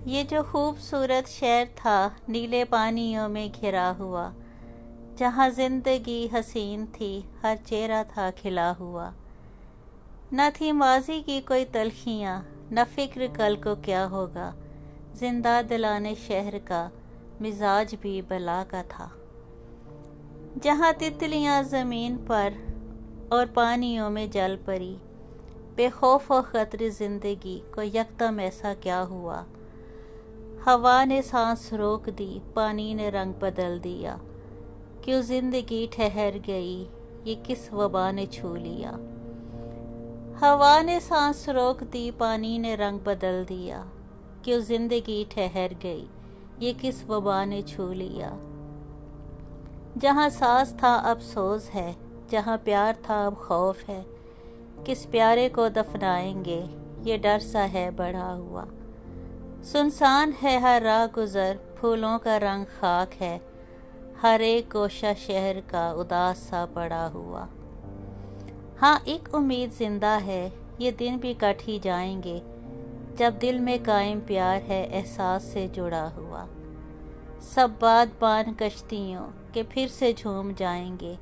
ये जो खूबसूरत शहर था नीले पानियों में घिरा हुआ, जहाँ जिंदगी हसीन थी, हर चेहरा था खिला हुआ। न थी माजी की कोई तलखियाँ, न फिक्र कल को क्या होगा। जिंदा दिलाने शहर का मिजाज भी बला का था। जहाँ तितलियाँ ज़मीन पर और पानियों में जल पड़ी, बेखौफ और ख़तरे ज़िंदगी को यकदम ऐसा क्या हुआ। हवा ने सांस रोक दी, पानी ने रंग बदल दिया। क्यों जिंदगी ठहर गई, ये किस वबा ने छू लिया। हवा ने सांस रोक दी, पानी ने रंग बदल दिया। क्यों जिंदगी ठहर गई, ये किस वबा ने छू लिया। जहाँ सांस था अब सोज है, जहाँ प्यार था अब खौफ है। किस प्यारे को दफनाएंगे, ये डर सा है बढ़ा हुआ। सुनसान है हर राह गुजर, फूलों का रंग खाक है। हर एक गोशा शहर का उदास सा पड़ा हुआ। हाँ, एक उम्मीद जिंदा है, ये दिन भी कट ही जाएंगे। जब दिल में कायम प्यार है, एहसास से जुड़ा हुआ। सब बात बान कश्तियों के फिर से झूम जाएंगे।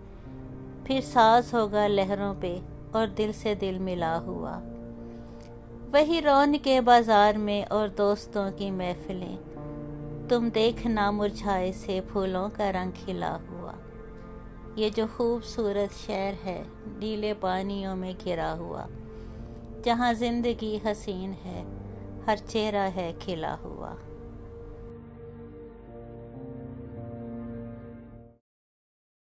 फिर साज होगा लहरों पे और दिल से दिल मिला हुआ। वही रौनके बाजार में और दोस्तों की महफिलें, तुम देखना मुरझाए से फूलों का रंग खिला हुआ। ये जो खूबसूरत शहर है नीले पानियों में घिरा हुआ, जहाँ जिंदगी हसीन है, हर चेहरा है खिला हुआ।